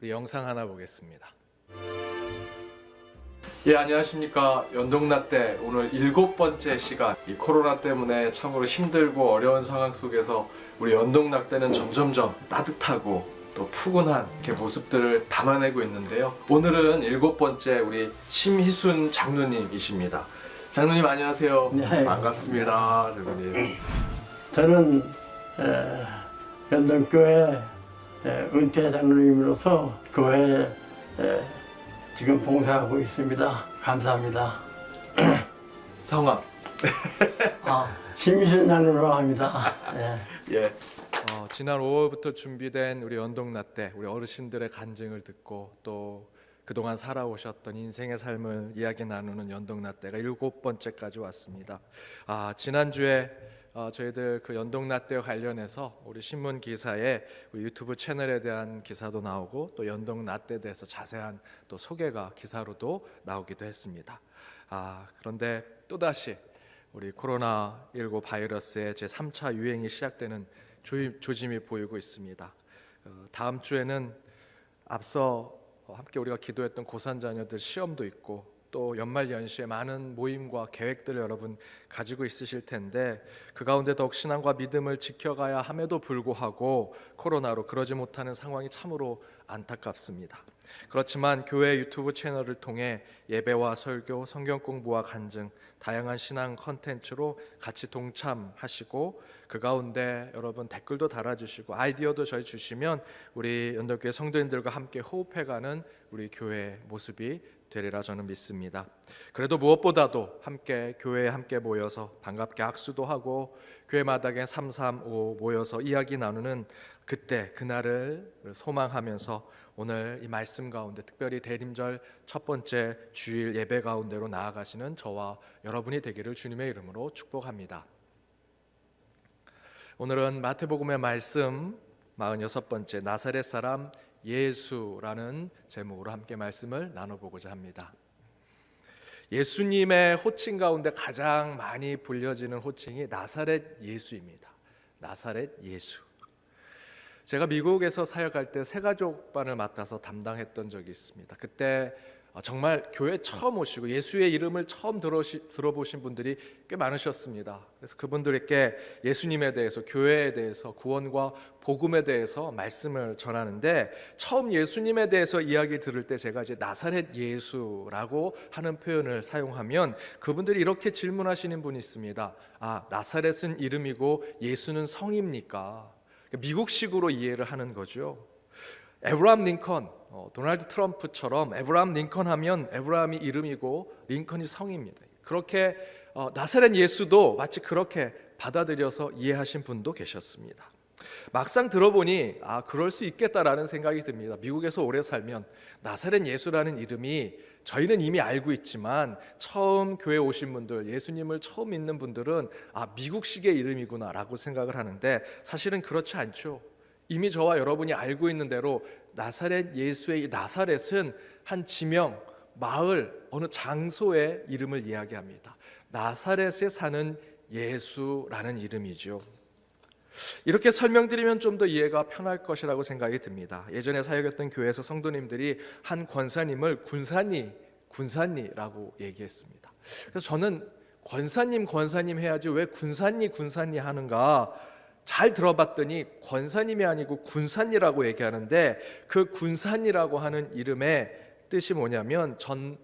우리 영상 하나 보겠습니다. 예, 안녕하십니까. 연동라떼 오늘 7번째 시간. 이 코로나 때문에 참으로 힘들고 어려운 상황 속에서 우리 연동라떼는 점점점 따뜻하고 또 푸근한 이렇게 모습들을 담아내고 있는데요. 오늘은 7번째 우리 심희순 장로님이십니다. 장로님 안녕하세요. 네. 반갑습니다. 장로님. 저는 연동교회 은퇴 장로님으로서 교회에 지금 봉사하고 있습니다. 감사합니다. 성함. 심희순 장로라고 합니다. 예. 지난 5월부터 준비된 우리 연동라떼, 우리 어르신들의 간증을 듣고 또 그동안 살아오셨던 인생의 삶을 이야기 나누는 연동라떼가 7번째까지 왔습니다. 지난주에 저희들 그 연동라떼와 관련해서 우리 신문 기사에 우리 유튜브 채널에 대한 기사도 나오고 또 연동라떼에 대해서 자세한 또 소개가 기사로도 나오기도 했습니다. 그런데 또다시 우리 코로나19 바이러스의 제3차 유행이 시작되는 조짐이 보이고 있습니다. 다음 주에는 앞서 함께 우리가 기도했던 고산 자녀들 시험도 있고 또 연말 연시에 많은 모임과 계획들을 여러분 가지고 있으실 텐데 그 가운데 더욱 신앙과 믿음을 지켜가야 함에도 불구하고 코로나로 그러지 못하는 상황이 참으로 안타깝습니다. 그렇지만 교회 유튜브 채널을 통해 예배와 설교, 성경 공부와 간증, 다양한 신앙 컨텐츠로 같이 동참하시고 그 가운데 여러분 댓글도 달아주시고 아이디어도 저희 주시면 우리 연동교회 성도님들과 함께 호흡해가는 우리 교회의 모습이 되리라 저는 믿습니다. 그래도 무엇보다도 함께 교회에 함께 모여서 반갑게 악수도 하고 교회 마당에 335 모여서 이야기 나누는 그때 그날을 소망하면서 오늘 이 말씀 가운데 특별히 대림절 첫 번째 주일 예배 가운데로 나아가시는 저와 여러분이 되기를 주님의 이름으로 축복합니다. 오늘은 마태복음의 말씀 46번째 나사렛 사람 예수라는 제목으로 함께 말씀을 나눠보고자 합니다. 예수님의 호칭 가운데 가장 많이 불려지는 호칭이 나사렛 예수입니다. 나사렛 예수. 제가 미국에서 사역할 때 새가족반을 맡아서 담당했던 적이 있습니다. 그때 정말 교회 처음 오시고 예수의 이름을 처음 들어보신 분들이 꽤 많으셨습니다. 그래서 그분들에게 예수님에 대해서, 교회에 대해서, 구원과 복음에 대해서 말씀을 전하는데 처음 예수님에 대해서 이야기 들을 때 제가 이제 나사렛 예수라고 하는 표현을 사용하면 그분들이 이렇게 질문하시는 분이 있습니다. 나사렛은 이름이고 예수는 성입니까? 미국식으로 이해를 하는 거죠. 에브라함 링컨, 도널드 트럼프처럼 에브라함 링컨 하면 에브라함이 이름이고 링컨이 성입니다. 그렇게 나사렛 예수도 마치 그렇게 받아들여서 이해하신 분도 계셨습니다. 막상 들어보니 그럴 수 있겠다라는 생각이 듭니다. 미국에서 오래 살면 나사렛 예수라는 이름이 저희는 이미 알고 있지만 처음 교회 오신 분들, 예수님을 처음 믿는 분들은 미국식의 이름이구나라고 생각을 하는데 사실은 그렇지 않죠. 이미 저와 여러분이 알고 있는 대로 나사렛 예수의 이 나사렛은 한 지명, 마을, 어느 장소의 이름을 이야기합니다. 나사렛에 사는 예수라는 이름이죠. 이렇게 설명드리면 좀 더 이해가 편할 것이라고 생각이 듭니다. 예전에 사역했던 교회에서 성도님들이 한 권사님을 군사니라고 얘기했습니다. 그래서 저는 권사님 해야지 왜 군사니 하는가 잘 들어봤더니 권사님이 아니고 군사니라고 얘기하는데 그 군사니라고 하는 이름의 뜻이 뭐냐면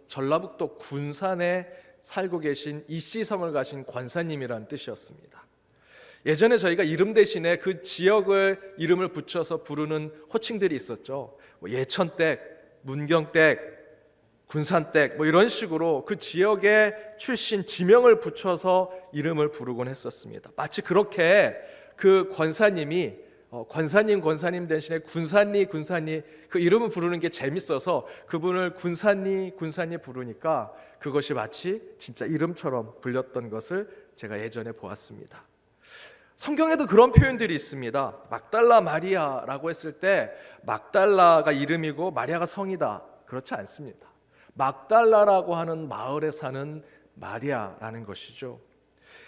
전라북도 군산에 살고 계신 이씨섬을 가신 권사님이라는 뜻이었습니다. 예전에 저희가 이름 대신에 그 지역을 이름을 붙여서 부르는 호칭들이 있었죠. 예천댁, 문경댁, 군산댁 이런 식으로 그 지역의 출신 지명을 붙여서 이름을 부르곤 했었습니다. 마치 그렇게 그 권사님이 권사님 대신에 군사니 그 이름을 부르는 게 재밌어서 그분을 군사니 부르니까 그것이 마치 진짜 이름처럼 불렸던 것을 제가 예전에 보았습니다. 성경에도 그런 표현들이 있습니다. 막달라 마리아라고 했을 때 막달라가 이름이고 마리아가 성이다. 그렇지 않습니다. 막달라라고 하는 마을에 사는 마리아라는 것이죠.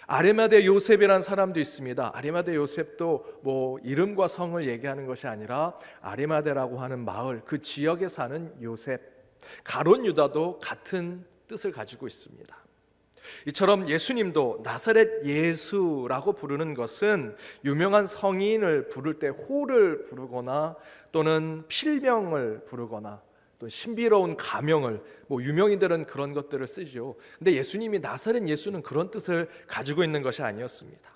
아리마대 요셉이라는 사람도 있습니다. 아리마대 요셉도 뭐 이름과 성을 얘기하는 것이 아니라 아리마대라고 하는 마을, 그 지역에 사는 요셉, 가룟 유다도 같은 뜻을 가지고 있습니다. 이처럼 예수님도 나사렛 예수라고 부르는 것은 유명한 성인을 부를 때 호를 부르거나 또는 필명을 부르거나 또 신비로운 가명을, 뭐 유명인들은 그런 것들을 쓰죠. 근데 예수님이 나사렛 예수는 그런 뜻을 가지고 있는 것이 아니었습니다.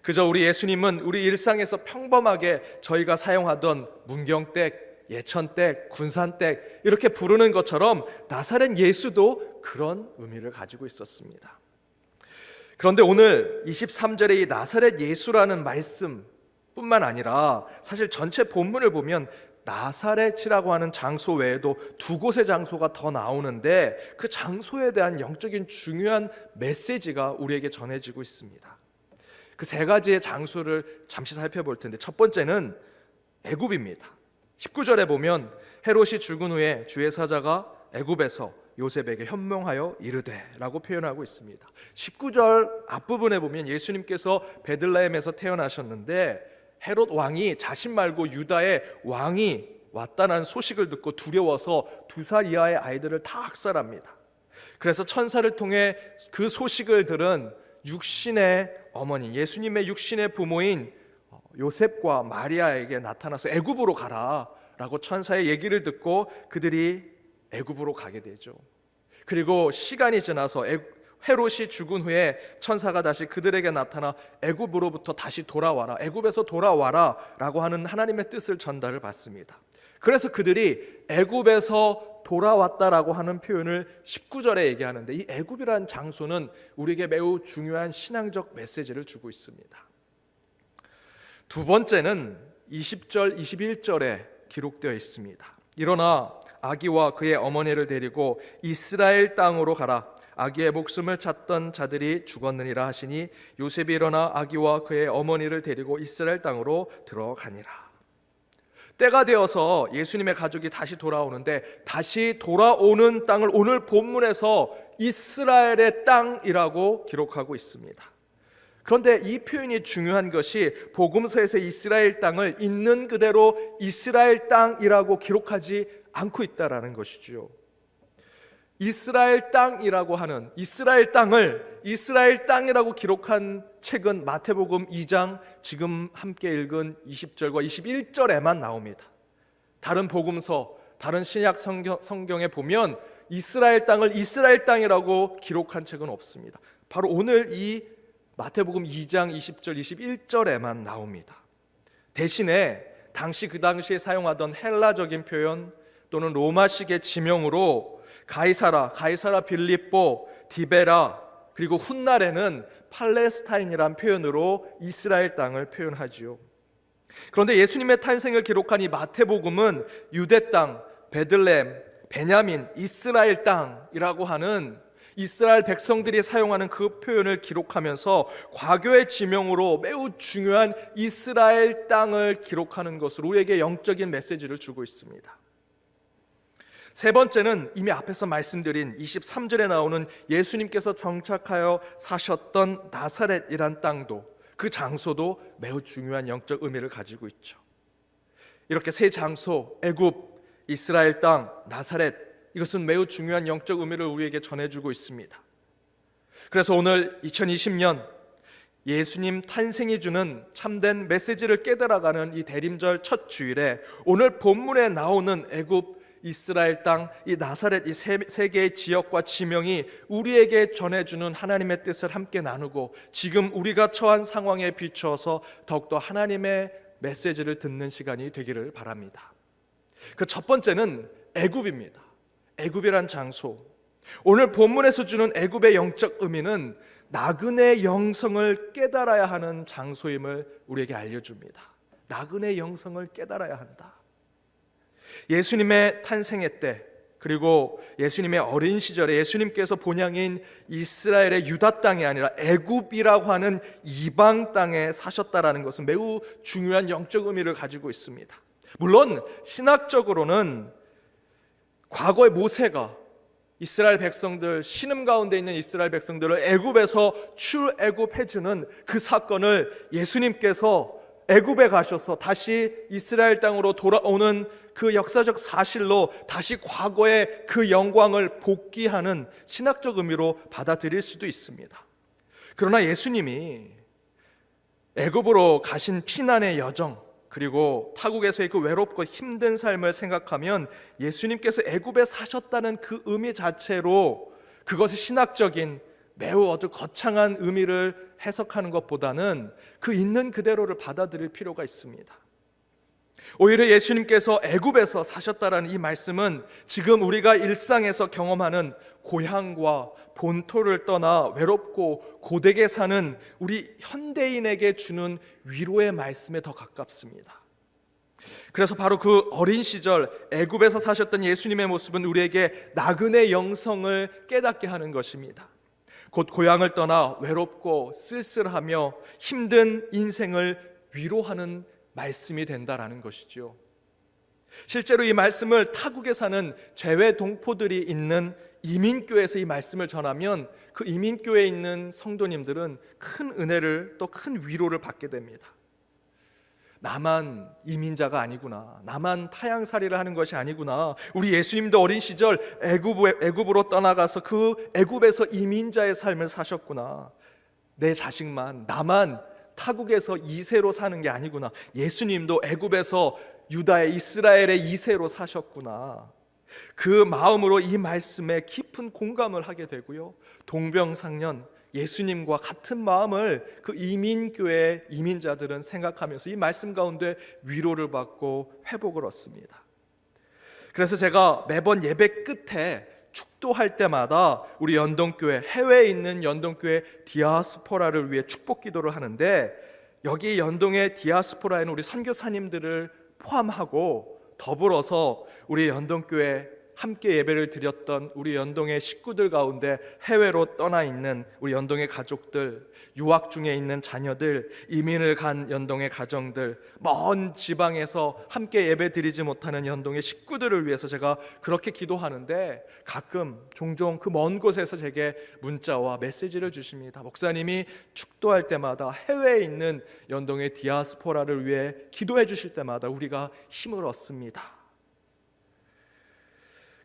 그저 우리 예수님은 우리 일상에서 평범하게 저희가 사용하던 문경댁, 예천댁, 군산댁 이렇게 부르는 것처럼 나사렛 예수도 그런 의미를 가지고 있었습니다. 그런데 오늘 23절에 이 나사렛 예수라는 말씀뿐만 아니라 사실 전체 본문을 보면 나사렛이라고 하는 장소 외에도 두 곳의 장소가 더 나오는데 그 장소에 대한 영적인 중요한 메시지가 우리에게 전해지고 있습니다. 그 세 가지의 장소를 잠시 살펴볼 텐데 첫 번째는 애굽입니다. 19절에 보면 헤롯이 죽은 후에 주의 사자가 애굽에서 요셉에게 현명하여 이르되 라고 표현하고 있습니다. 19절 앞부분에 보면 예수님께서 베들레헴에서 태어나셨는데 헤롯 왕이 자신 말고 유다의 왕이 왔다는 소식을 듣고 두려워서 2살 이하의 아이들을 다 학살합니다. 그래서 천사를 통해 그 소식을 들은 육신의 어머니, 예수님의 육신의 부모인 요셉과 마리아에게 나타나서 애굽으로 가라 라고 천사의 얘기를 듣고 그들이 애굽으로 가게 되죠. 그리고 시간이 지나서 헤롯이 죽은 후에 천사가 다시 그들에게 나타나 애굽으로부터 다시 돌아와라, 애굽에서 돌아와라 라고 하는 하나님의 뜻을 전달을 받습니다. 그래서 그들이 애굽에서 돌아왔다라고 하는 표현을 19절에 얘기하는데 이 애굽이라는 장소는 우리에게 매우 중요한 신앙적 메시지를 주고 있습니다. 두 번째는 20절, 21절에 기록되어 있습니다. 일어나 아기와 그의 어머니를 데리고 이스라엘 땅으로 가라. 아기의 목숨을 찾던 자들이 죽었느니라 하시니 요셉이 일어나 아기와 그의 어머니를 데리고 이스라엘 땅으로 들어가니라. 때가 되어서 예수님의 가족이 다시 돌아오는데 다시 돌아오는 땅을 오늘 본문에서 이스라엘의 땅이라고 기록하고 있습니다. 그런데 이 표현이 중요한 것이 복음서에서 이스라엘 땅을 있는 그대로 이스라엘 땅이라고 기록하지 않고 있다라는 것이죠. 이스라엘 땅이라고 하는 이스라엘 땅을 이스라엘 땅이라고 기록한 책은 마태복음 2장 지금 함께 읽은 20절과 21절에만 나옵니다. 다른 복음서, 다른 신약 성경에 보면 이스라엘 땅을 이스라엘 땅이라고 기록한 책은 없습니다. 바로 오늘 이 마태복음 2장 20절 21절에만 나옵니다. 대신에 그 당시에 사용하던 헬라적인 표현 또는 로마식의 지명으로 가이사라 빌립보, 디베라 그리고 훗날에는 팔레스타인이란 표현으로 이스라엘 땅을 표현하지요. 그런데 예수님의 탄생을 기록한 이 마태복음은 유대 땅, 베들레헴, 베냐민, 이스라엘 땅이라고 하는 이스라엘 백성들이 사용하는 그 표현을 기록하면서 과거의 지명으로 매우 중요한 이스라엘 땅을 기록하는 것으로 우리에게 영적인 메시지를 주고 있습니다. 세 번째는 이미 앞에서 말씀드린 23절에 나오는 예수님께서 정착하여 사셨던 나사렛이란 땅도 그 장소도 매우 중요한 영적 의미를 가지고 있죠. 이렇게 세 장소, 애굽, 이스라엘 땅, 나사렛, 이것은 매우 중요한 영적 의미를 우리에게 전해주고 있습니다. 그래서 오늘 2020년 예수님 탄생이 주는 참된 메시지를 깨달아가는 이 대림절 첫 주일에 오늘 본문에 나오는 애굽, 이스라엘 땅, 이 나사렛 이 세 개의 지역과 지명이 우리에게 전해주는 하나님의 뜻을 함께 나누고 지금 우리가 처한 상황에 비추어서 더욱더 하나님의 메시지를 듣는 시간이 되기를 바랍니다. 그 첫 번째는 애굽입니다. 애굽이란 장소. 오늘 본문에서 주는 애굽의 영적 의미는 나그네 영성을 깨달아야 하는 장소임을 우리에게 알려줍니다. 나그네 영성을 깨달아야 한다. 예수님의 탄생의 때 그리고 예수님의 어린 시절에 예수님께서 본향인 이스라엘의 유다 땅이 아니라 애굽이라고 하는 이방 땅에 사셨다라는 것은 매우 중요한 영적 의미를 가지고 있습니다. 물론 신학적으로는 과거의 모세가 이스라엘 백성들, 신음 가운데 있는 이스라엘 백성들을 애굽에서 출애굽해 주는 그 사건을 예수님께서 애굽에 가셔서 다시 이스라엘 땅으로 돌아오는 그 역사적 사실로 다시 과거의 그 영광을 복귀하는 신학적 의미로 받아들일 수도 있습니다. 그러나 예수님이 애굽으로 가신 피난의 여정, 그리고 타국에서의 그 외롭고 힘든 삶을 생각하면 예수님께서 애굽에 사셨다는 그 의미 자체로 그것이 신학적인 매우 아주 거창한 의미를 해석하는 것보다는 그 있는 그대로를 받아들일 필요가 있습니다. 오히려 예수님께서 애굽에서 사셨다라는 이 말씀은 지금 우리가 일상에서 경험하는 고향과 본토를 떠나 외롭고 고되게 사는 우리 현대인에게 주는 위로의 말씀에 더 가깝습니다. 그래서 바로 그 어린 시절 애굽에서 사셨던 예수님의 모습은 우리에게 나그네 영성을 깨닫게 하는 것입니다. 곧 고향을 떠나 외롭고 쓸쓸하며 힘든 인생을 위로하는 말씀이 된다라는 것이죠. 실제로 이 말씀을 타국에 사는 재외 동포들이 있는 이민교회에서 이 말씀을 전하면 그 이민교회에 있는 성도님들은 큰 은혜를 또 큰 위로를 받게 됩니다. 나만 이민자가 아니구나, 나만 타향살이를 하는 것이 아니구나, 우리 예수님도 어린 시절 애굽으로 떠나가서 그 애굽에서 이민자의 삶을 사셨구나, 내 자식만, 나만 타국에서 2세로 사는 게 아니구나, 예수님도 애굽에서 유다의 이스라엘의 2세로 사셨구나, 그 마음으로 이 말씀에 깊은 공감을 하게 되고요, 동병상련 예수님과 같은 마음을 그 이민교회 이민자들은 생각하면서 이 말씀 가운데 위로를 받고 회복을 얻습니다. 그래서 제가 매번 예배 끝에 축도할 때마다 우리 연동교회, 해외에 있는 연동교회 디아스포라를 위해 축복 기도를 하는데, 여기 연동의 디아스포라에는 우리 선교사님들을 포함하고 더불어서 우리 연동교회 함께 예배를 드렸던 우리 연동의 식구들 가운데 해외로 떠나 있는 우리 연동의 가족들, 유학 중에 있는 자녀들, 이민을 간 연동의 가정들, 먼 지방에서 함께 예배 드리지 못하는 연동의 식구들을 위해서 제가 그렇게 기도하는데, 가끔 종종 그 먼 곳에서 제게 문자와 메시지를 주십니다. 목사님이 축도할 때마다 해외에 있는 연동의 디아스포라를 위해 기도해 주실 때마다 우리가 힘을 얻습니다.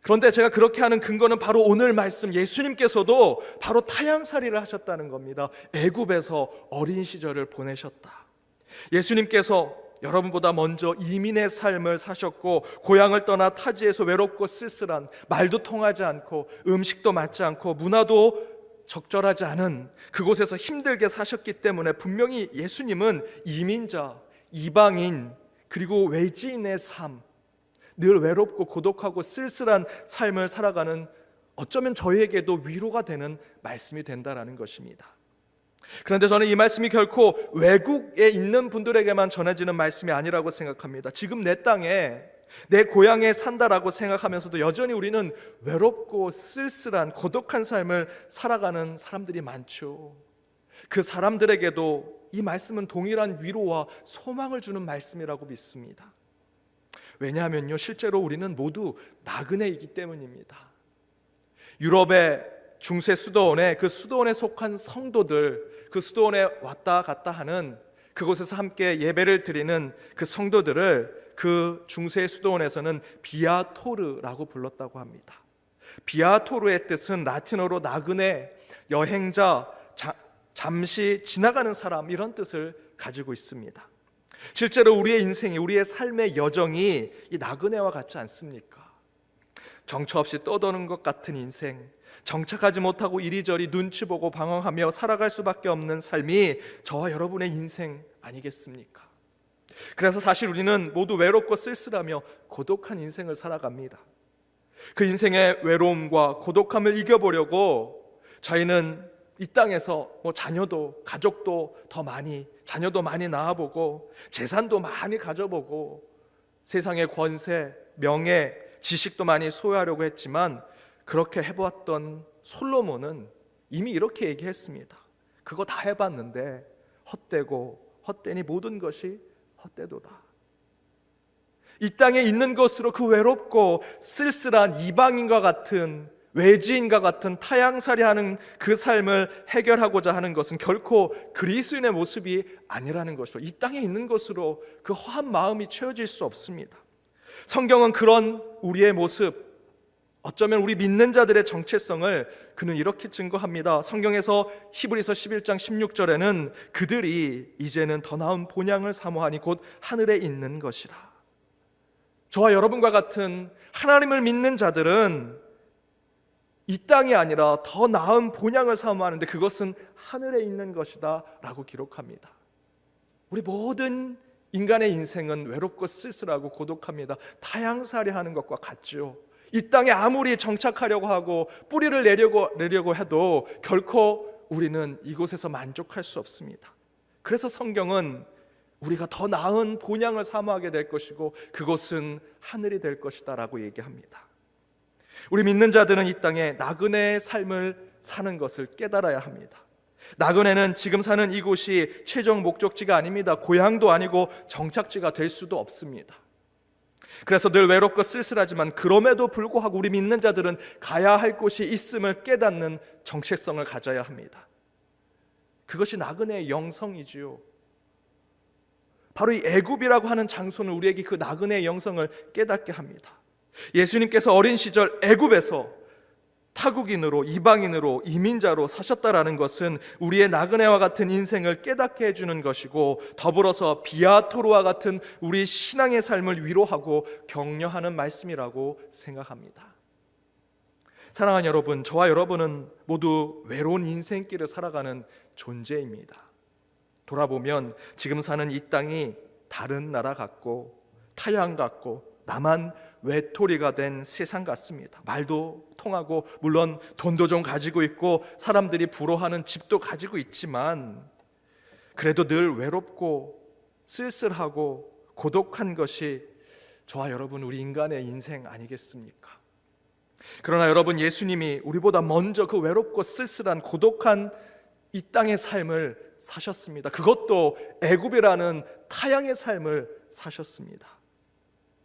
그런데 제가 그렇게 하는 근거는 바로 오늘 말씀, 예수님께서도 바로 타향살이를 하셨다는 겁니다. 애굽에서 어린 시절을 보내셨다. 예수님께서 여러분보다 먼저 이민의 삶을 사셨고, 고향을 떠나 타지에서 외롭고 쓸쓸한, 말도 통하지 않고 음식도 맞지 않고 문화도 적절하지 않은 그곳에서 힘들게 사셨기 때문에 분명히 예수님은 이민자, 이방인, 그리고 외지인의 삶, 늘 외롭고 고독하고 쓸쓸한 삶을 살아가는, 어쩌면 저희에게도 위로가 되는 말씀이 된다라는 것입니다. 그런데 저는 이 말씀이 결코 외국에 있는 분들에게만 전해지는 말씀이 아니라고 생각합니다. 지금 내 땅에, 내 고향에 산다라고 생각하면서도 여전히 우리는 외롭고 쓸쓸한 고독한 삶을 살아가는 사람들이 많죠. 그 사람들에게도 이 말씀은 동일한 위로와 소망을 주는 말씀이라고 믿습니다. 왜냐하면요, 실제로 우리는 모두 나그네이기 때문입니다. 유럽의 중세 수도원에, 그 수도원에 속한 성도들, 그 수도원에 왔다 갔다 하는, 그곳에서 함께 예배를 드리는 그 성도들을 그 중세 수도원에서는 비아토르라고 불렀다고 합니다. 비아토르의 뜻은 라틴어로 나그네, 여행자, 잠시 지나가는 사람, 이런 뜻을 가지고 있습니다. 실제로 우리의 인생이, 우리의 삶의 여정이 이 나그네와 같지 않습니까? 정처 없이 떠도는 것 같은 인생, 정착하지 못하고 이리저리 눈치 보고 방황하며 살아갈 수밖에 없는 삶이 저와 여러분의 인생 아니겠습니까? 그래서 사실 우리는 모두 외롭고 쓸쓸하며 고독한 인생을 살아갑니다. 그 인생의 외로움과 고독함을 이겨보려고 저희는 이 땅에서 자녀도, 가족도 더 많이, 자녀도 많이 낳아보고 재산도 많이 가져보고 세상의 권세, 명예, 지식도 많이 소유하려고 했지만, 그렇게 해보았던 솔로몬은 이미 이렇게 얘기했습니다. 그거 다 해봤는데 헛되고 헛되니 모든 것이 헛되도다. 이 땅에 있는 것으로 그 외롭고 쓸쓸한 이방인과 같은 외지인과 같은 타향살이하는 그 삶을 해결하고자 하는 것은 결코 그리스도인의 모습이 아니라는 것이죠. 이 땅에 있는 것으로 그 허한 마음이 채워질 수 없습니다. 성경은 그런 우리의 모습, 어쩌면 우리 믿는 자들의 정체성을 그는 이렇게 증거합니다. 성경에서 히브리서 11장 16절에는 그들이 이제는 더 나은 본향을 사모하니 곧 하늘에 있는 것이라. 저와 여러분과 같은 하나님을 믿는 자들은 이 땅이 아니라 더 나은 본향을 사모하는데 그것은 하늘에 있는 것이다 라고 기록합니다. 우리 모든 인간의 인생은 외롭고 쓸쓸하고 고독합니다. 타향살이 하는 것과 같죠. 이 땅에 아무리 정착하려고 하고 뿌리를 내려고 해도 결코 우리는 이곳에서 만족할 수 없습니다. 그래서 성경은 우리가 더 나은 본향을 사모하게 될 것이고 그곳은 하늘이 될 것이다 라고 얘기합니다. 우리 믿는 자들은 이 땅에 나그네의 삶을 사는 것을 깨달아야 합니다. 나그네는 지금 사는 이곳이 최종 목적지가 아닙니다. 고향도 아니고 정착지가 될 수도 없습니다. 그래서 늘 외롭고 쓸쓸하지만 그럼에도 불구하고 우리 믿는 자들은 가야 할 곳이 있음을 깨닫는 정체성을 가져야 합니다. 그것이 나그네의 영성이지요. 바로 이 애굽이라고 하는 장소는 우리에게 그 나그네의 영성을 깨닫게 합니다. 예수님께서 어린 시절 애굽에서 타국인으로, 이방인으로, 이민자로 사셨다라는 것은 우리의 나그네와 같은 인생을 깨닫게 해주는 것이고 더불어서 비아토르와 같은 우리 신앙의 삶을 위로하고 격려하는 말씀이라고 생각합니다. 사랑하는 여러분, 저와 여러분은 모두 외로운 인생길을 살아가는 존재입니다. 돌아보면 지금 사는 이 땅이 다른 나라 같고 타향 같고 나만 외톨이가 된 세상 같습니다. 말도 통하고 물론 돈도 좀 가지고 있고 사람들이 부러워하는 집도 가지고 있지만 그래도 늘 외롭고 쓸쓸하고 고독한 것이 저와 여러분 우리 인간의 인생 아니겠습니까? 그러나 여러분, 예수님이 우리보다 먼저 그 외롭고 쓸쓸한 고독한 이 땅의 삶을 사셨습니다. 그것도 애굽이라는 타향의 삶을 사셨습니다.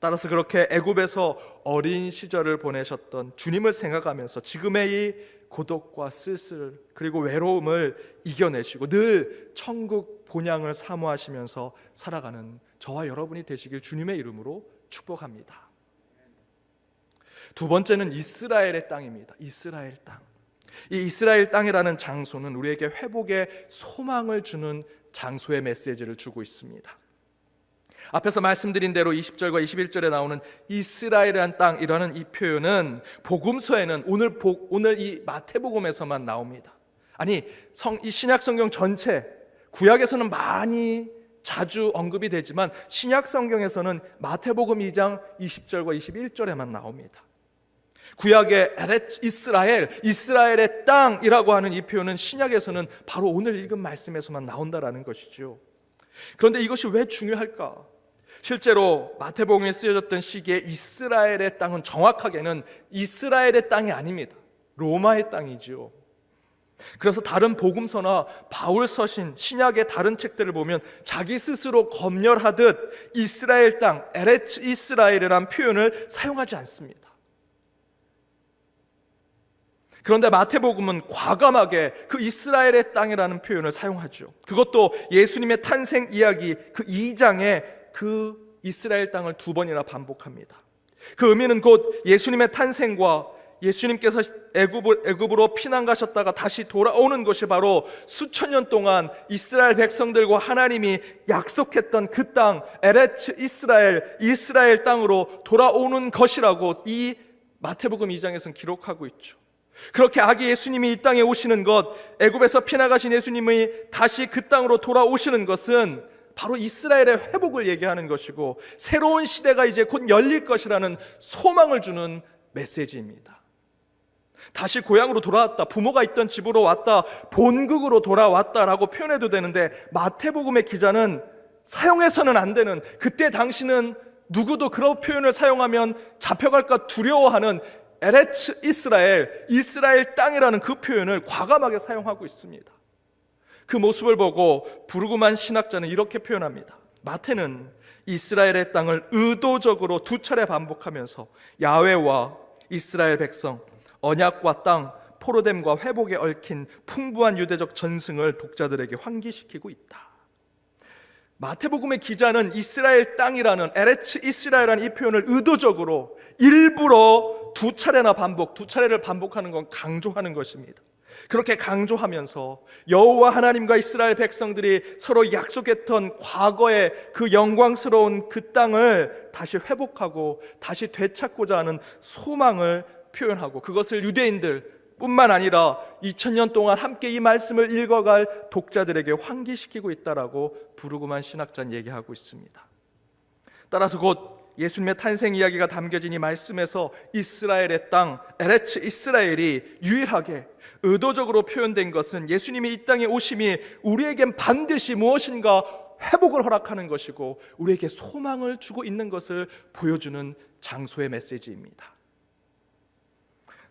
따라서 그렇게 애굽에서 어린 시절을 보내셨던 주님을 생각하면서 지금의 이 고독과 쓸쓸 그리고 외로움을 이겨내시고 늘 천국 본향을 사모하시면서 살아가는 저와 여러분이 되시길 주님의 이름으로 축복합니다. 두 번째는 이스라엘의 땅입니다. 이스라엘 땅. 이 이스라엘 땅이라는 장소는 우리에게 회복의 소망을 주는 장소의 메시지를 주고 있습니다. 앞에서 말씀드린 대로 20절과 21절에 나오는 이스라엘이라는 땅이라는 이 표현은 복음서에는 오늘 이 마태복음에서만 나옵니다. 아니, 이 신약 성경 전체, 구약에서는 많이 자주 언급이 되지만 신약 성경에서는 마태복음 2장 20절과 21절에만 나옵니다. 구약의 에레츠 이스라엘, 이스라엘의 땅이라고 하는 이 표현은 신약에서는 바로 오늘 읽은 말씀에서만 나온다라는 것이죠. 그런데 이것이 왜 중요할까? 실제로 마태복음에 쓰여졌던 시기에 이스라엘의 땅은 정확하게는 이스라엘의 땅이 아닙니다. 로마의 땅이지요. 그래서 다른 복음서나 바울 서신, 신약의 다른 책들을 보면 자기 스스로 검열하듯 이스라엘 땅, 에레츠 이스라엘이라는 표현을 사용하지 않습니다. 그런데 마태복음은 과감하게 그 이스라엘의 땅이라는 표현을 사용하죠. 그것도 예수님의 탄생 이야기 그 2장에 그 이스라엘 땅을 2번이나 반복합니다. 그 의미는 곧 예수님의 탄생과 예수님께서 애굽으로 피난 가셨다가 다시 돌아오는 것이 바로 수천 년 동안 이스라엘 백성들과 하나님이 약속했던 그 땅, 에레츠 이스라엘, 이스라엘 땅으로 돌아오는 것이라고 이 마태복음 2장에서는 기록하고 있죠. 그렇게 아기 예수님이 이 땅에 오시는 것, 애굽에서 피나가신 예수님이 다시 그 땅으로 돌아오시는 것은 바로 이스라엘의 회복을 얘기하는 것이고 새로운 시대가 이제 곧 열릴 것이라는 소망을 주는 메시지입니다. 다시 고향으로 돌아왔다, 부모가 있던 집으로 왔다, 본국으로 돌아왔다라고 표현해도 되는데 마태복음의 기자는 사용해서는 안 되는, 그때 당시는 누구도 그런 표현을 사용하면 잡혀갈까 두려워하는 에레츠 이스라엘, 이스라엘 땅이라는 그 표현을 과감하게 사용하고 있습니다. 그 모습을 보고 부르그만 신학자는 이렇게 표현합니다. 마태는 이스라엘의 땅을 의도적으로 2차례 반복하면서 야훼와 이스라엘 백성, 언약과 땅, 포로됨과 회복에 얽힌 풍부한 유대적 전승을 독자들에게 환기시키고 있다. 마태복음의 기자는 이스라엘 땅이라는 에레츠 이스라엘이라는 이 표현을 의도적으로 일부러 두 차례를 반복하는 건 강조하는 것입니다. 그렇게 강조하면서 여호와 하나님과 이스라엘 백성들이 서로 약속했던 과거의 그 영광스러운 그 땅을 다시 회복하고 다시 되찾고자 하는 소망을 표현하고, 그것을 유대인들 뿐만 아니라 2000년 동안 함께 이 말씀을 읽어갈 독자들에게 환기시키고 있다라고 부르그만 신학자는 얘기하고 있습니다. 따라서 곧 예수님의 탄생 이야기가 담겨진 이 말씀에서 이스라엘의 땅, 에레츠 이스라엘이 유일하게 의도적으로 표현된 것은 예수님이 이 땅에 오심이 우리에겐 반드시 무엇인가 회복을 허락하는 것이고 우리에게 소망을 주고 있는 것을 보여주는 장소의 메시지입니다.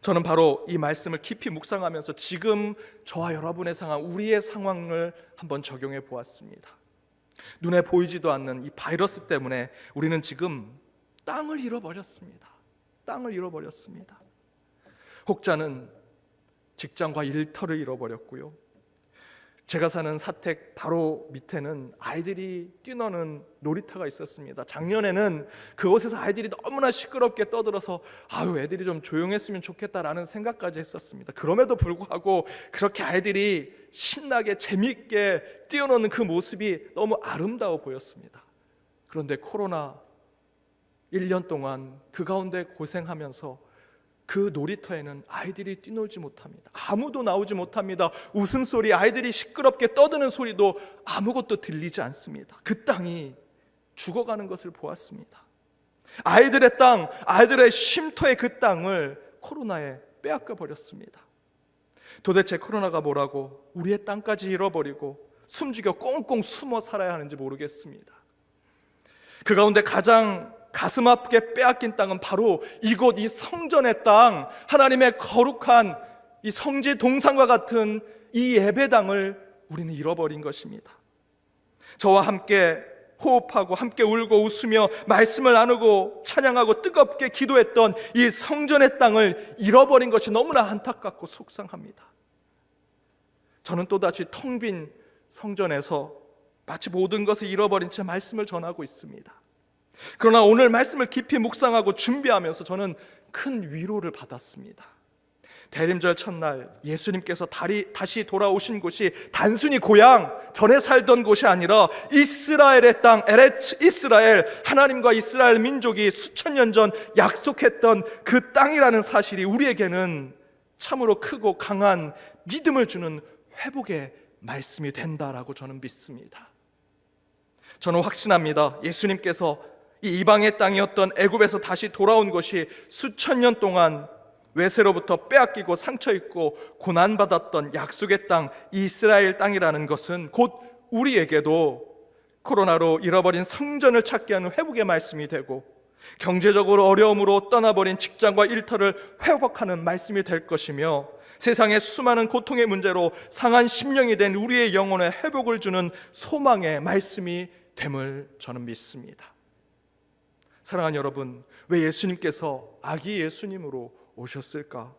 저는 바로 이 말씀을 깊이 묵상하면서 지금 저와 여러분의 상황, 우리의 상황을 한번 적용해 보았습니다. 눈에 보이지도 않는 이 바이러스 때문에 우리는 지금 땅을 잃어버렸습니다. 땅을 잃어버렸습니다. 혹자는 직장과 일터를 잃어버렸고요. 제가 사는 사택 바로 밑에는 아이들이 뛰노는 놀이터가 있었습니다. 작년에는 그곳에서 아이들이 너무나 시끄럽게 떠들어서 애들이 좀 조용했으면 좋겠다라는 생각까지 했었습니다. 그럼에도 불구하고 그렇게 아이들이 신나게 재미있게 뛰어노는 그 모습이 너무 아름다워 보였습니다. 그런데 코로나 1년 동안 그 가운데 고생하면서 그 놀이터에는 아이들이 뛰놀지 못합니다. 아무도 나오지 못합니다. 웃음소리, 아이들이 시끄럽게 떠드는 소리도 아무것도 들리지 않습니다. 그 땅이 죽어가는 것을 보았습니다. 아이들의 땅, 아이들의 쉼터의 그 땅을 코로나에 빼앗겨 버렸습니다. 도대체 코로나가 뭐라고 우리의 땅까지 잃어버리고 숨죽여 꽁꽁 숨어 살아야 하는지 모르겠습니다. 그 가운데 가장 가슴 아프게 빼앗긴 땅은 바로 이곳, 이 성전의 땅, 하나님의 거룩한 이 성지 동산과 같은 이 예배당을 우리는 잃어버린 것입니다. 저와 함께 호흡하고 함께 울고 웃으며 말씀을 나누고 찬양하고 뜨겁게 기도했던 이 성전의 땅을 잃어버린 것이 너무나 안타깝고 속상합니다. 저는 또다시 텅 빈 성전에서 마치 모든 것을 잃어버린 채 말씀을 전하고 있습니다. 그러나 오늘 말씀을 깊이 묵상하고 준비하면서 저는 큰 위로를 받았습니다. 대림절 첫날 예수님께서 다시 돌아오신 곳이 단순히 고향, 전에 살던 곳이 아니라 이스라엘의 땅, 에레츠 이스라엘, 하나님과 이스라엘 민족이 수천 년 전 약속했던 그 땅이라는 사실이 우리에게는 참으로 크고 강한 믿음을 주는 회복의 말씀이 된다라고 저는 믿습니다. 저는 확신합니다. 예수님께서 이 이방의 땅이었던 애굽에서 다시 돌아온 것이 수천 년 동안 외세로부터 빼앗기고 상처입고 고난받았던 약속의 땅 이스라엘 땅이라는 것은 곧 우리에게도 코로나로 잃어버린 성전을 찾게 하는 회복의 말씀이 되고, 경제적으로 어려움으로 떠나버린 직장과 일터를 회복하는 말씀이 될 것이며, 세상의 수많은 고통의 문제로 상한 심령이 된 우리의 영혼에 회복을 주는 소망의 말씀이 됨을 저는 믿습니다. 사랑하는 여러분, 왜 예수님께서 아기 예수님으로 오셨을까?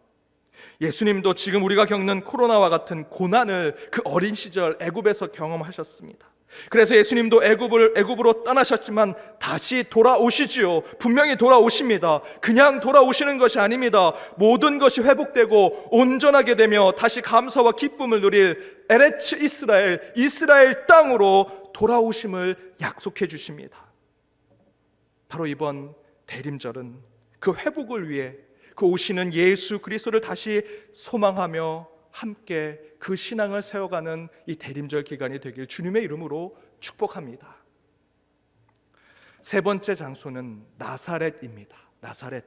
예수님도 지금 우리가 겪는 코로나와 같은 고난을 그 어린 시절 애굽에서 경험하셨습니다. 그래서 예수님도 애굽으로 떠나셨지만 다시 돌아오시지요. 분명히 돌아오십니다. 그냥 돌아오시는 것이 아닙니다. 모든 것이 회복되고 온전하게 되며 다시 감사와 기쁨을 누릴 에레츠 이스라엘, 이스라엘 땅으로 돌아오심을 약속해 주십니다. 바로 이번 대림절은 그 회복을 위해 그 오시는 예수 그리스도를 다시 소망하며 함께 그 신앙을 세워가는 이 대림절 기간이 되길 주님의 이름으로 축복합니다. 세 번째 장소는 나사렛입니다. 나사렛.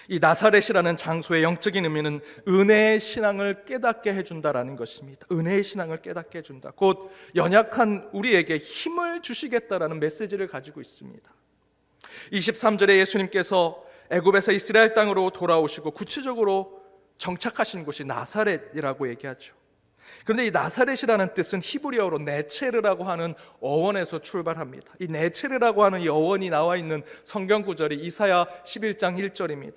이 나사렛이라는 장소의 영적인 의미는 은혜의 신앙을 깨닫게 해준다라는 것입니다. 은혜의 신앙을 깨닫게 해준다. 곧 연약한 우리에게 힘을 주시겠다라는 메시지를 가지고 있습니다. 23절에 예수님께서 애굽에서 이스라엘 땅으로 돌아오시고 구체적으로 정착하신 곳이 나사렛이라고 얘기하죠. 그런데 이 나사렛이라는 뜻은 히브리어로 네체르라고 하는 어원에서 출발합니다. 이 네체르라고 하는 이 어원이 나와 있는 성경 구절이 이사야 11장 1절입니다.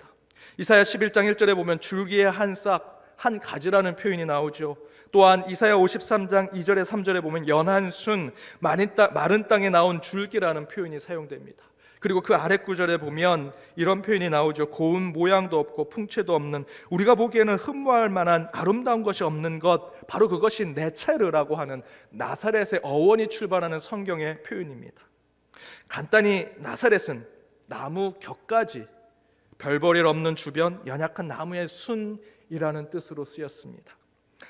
이사야 11장 1절에 보면 줄기의 한 싹, 한 가지라는 표현이 나오죠. 또한 이사야 53장 2절에 3절에 보면 연한 순, 마른 땅에 나온 줄기라는 표현이 사용됩니다. 그리고 그 아래 구절에 보면 이런 표현이 나오죠. 고운 모양도 없고 풍채도 없는, 우리가 보기에는 흠모할 만한 아름다운 것이 없는 것, 바로 그것이 네체르라고 하는 나사렛의 어원이 출발하는 성경의 표현입니다. 간단히 나사렛은 나무 격가지, 별 볼 일 없는 주변, 연약한 나무의 순이라는 뜻으로 쓰였습니다.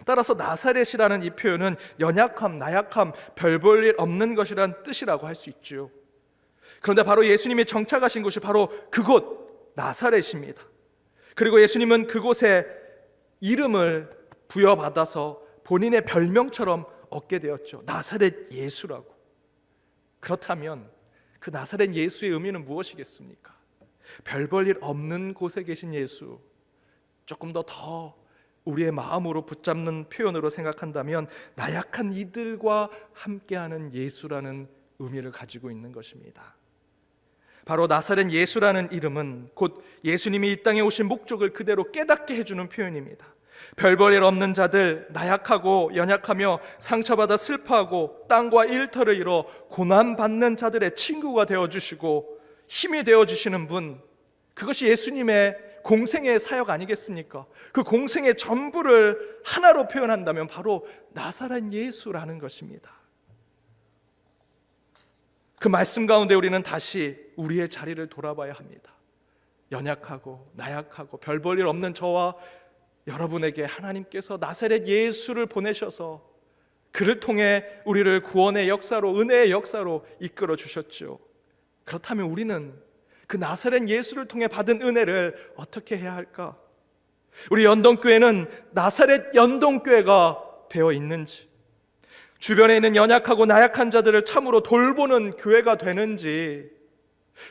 따라서 나사렛이라는 이 표현은 연약함, 나약함, 별 볼 일 없는 것이라는 뜻이라고 할 수 있죠. 그런데 바로 예수님이 정착하신 곳이 바로 그곳 나사렛입니다. 그리고 예수님은 그곳에 이름을 부여받아서 본인의 별명처럼 얻게 되었죠. 나사렛 예수라고. 그렇다면 그 나사렛 예수의 의미는 무엇이겠습니까? 별 볼 일 없는 곳에 계신 예수, 조금 더 우리의 마음으로 붙잡는 표현으로 생각한다면 나약한 이들과 함께하는 예수라는 의미를 가지고 있는 것입니다. 바로 나사렛 예수라는 이름은 곧 예수님이 이 땅에 오신 목적을 그대로 깨닫게 해주는 표현입니다. 별 볼 일 없는 자들, 나약하고 연약하며 상처받아 슬퍼하고 땅과 일터를 잃어 고난받는 자들의 친구가 되어주시고 힘이 되어주시는 분, 그것이 예수님의 공생의 사역 아니겠습니까? 그 공생의 전부를 하나로 표현한다면 바로 나사렛 예수라는 것입니다. 그 말씀 가운데 우리는 다시 우리의 자리를 돌아봐야 합니다. 연약하고 나약하고 별 볼 일 없는 저와 여러분에게 하나님께서 나사렛 예수를 보내셔서 그를 통해 우리를 구원의 역사로, 은혜의 역사로 이끌어 주셨죠. 그렇다면 우리는 그 나사렛 예수를 통해 받은 은혜를 어떻게 해야 할까? 우리 연동교회는 나사렛 연동교회가 되어 있는지, 주변에 있는 연약하고 나약한 자들을 참으로 돌보는 교회가 되는지,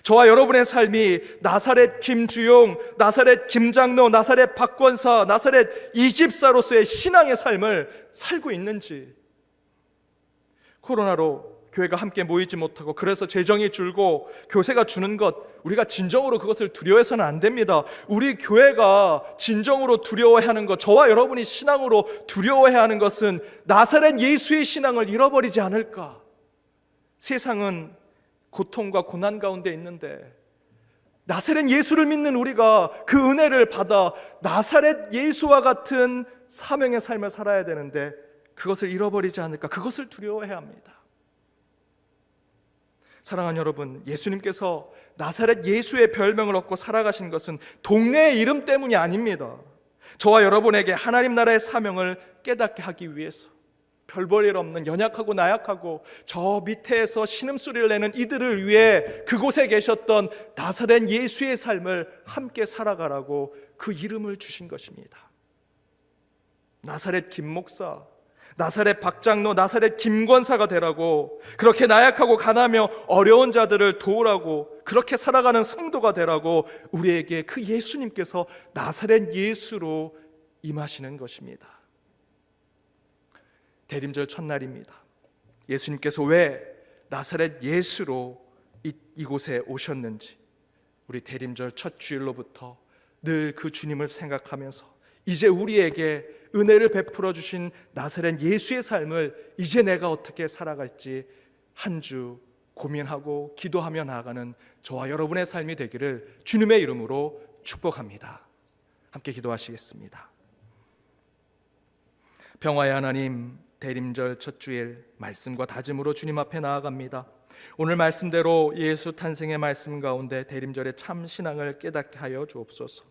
저와 여러분의 삶이 나사렛 김주용, 나사렛 김장로, 나사렛 박권사, 나사렛 이집사로서의 신앙의 삶을 살고 있는지, 코로나로 교회가 함께 모이지 못하고 그래서 재정이 줄고 교세가 주는 것, 우리가 진정으로 그것을 두려워해서는 안 됩니다. 우리 교회가 진정으로 두려워해야 하는 것, 저와 여러분이 신앙으로 두려워해야 하는 것은 나사렛 예수의 신앙을 잃어버리지 않을까. 세상은 고통과 고난 가운데 있는데 나사렛 예수를 믿는 우리가 그 은혜를 받아 나사렛 예수와 같은 사명의 삶을 살아야 되는데 그것을 잃어버리지 않을까. 그것을 두려워해야 합니다. 사랑하는 여러분, 예수님께서 나사렛 예수의 별명을 얻고 살아가신 것은 동네의 이름 때문이 아닙니다. 저와 여러분에게 하나님 나라의 사명을 깨닫게 하기 위해서, 별 볼 일 없는 연약하고 나약하고 저 밑에서 신음소리를 내는 이들을 위해 그곳에 계셨던 나사렛 예수의 삶을 함께 살아가라고 그 이름을 주신 것입니다. 나사렛 김 목사, 나사렛 박장로, 나사렛 김권사가 되라고, 그렇게 나약하고 가난하며 어려운 자들을 도우라고, 그렇게 살아가는 성도가 되라고 우리에게 그 예수님께서 나사렛 예수로 임하시는 것입니다. 대림절 첫날입니다. 예수님께서 왜 나사렛 예수로 이곳에 오셨는지, 우리 대림절 첫 주일로부터 늘 그 주님을 생각하면서 이제 우리에게 은혜를 베풀어 주신 나사렛 예수의 삶을 이제 내가 어떻게 살아갈지 한 주 고민하고 기도하며 나아가는 저와 여러분의 삶이 되기를 주님의 이름으로 축복합니다. 함께 기도하시겠습니다. 평화의 하나님, 대림절 첫 주일 말씀과 다짐으로 주님 앞에 나아갑니다. 오늘 말씀대로 예수 탄생의 말씀 가운데 대림절의 참 신앙을 깨닫게 하여 주옵소서.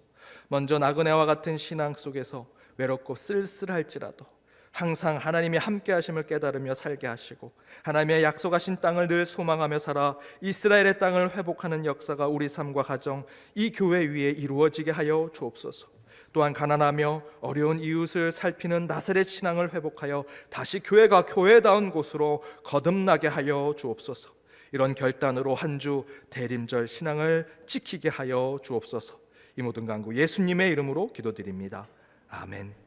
먼저 나그네와 같은 신앙 속에서 외롭고 쓸쓸할지라도 항상 하나님이 함께 하심을 깨달으며 살게 하시고 하나님의 약속하신 땅을 늘 소망하며 살아 이스라엘의 땅을 회복하는 역사가 우리 삶과 가정, 이 교회 위에 이루어지게 하여 주옵소서. 또한 가난하며 어려운 이웃을 살피는 나사렛 신앙을 회복하여 다시 교회가 교회다운 곳으로 거듭나게 하여 주옵소서. 이런 결단으로 한 주 대림절 신앙을 지키게 하여 주옵소서. 이 모든 간구 예수님의 이름으로 기도드립니다. 아멘.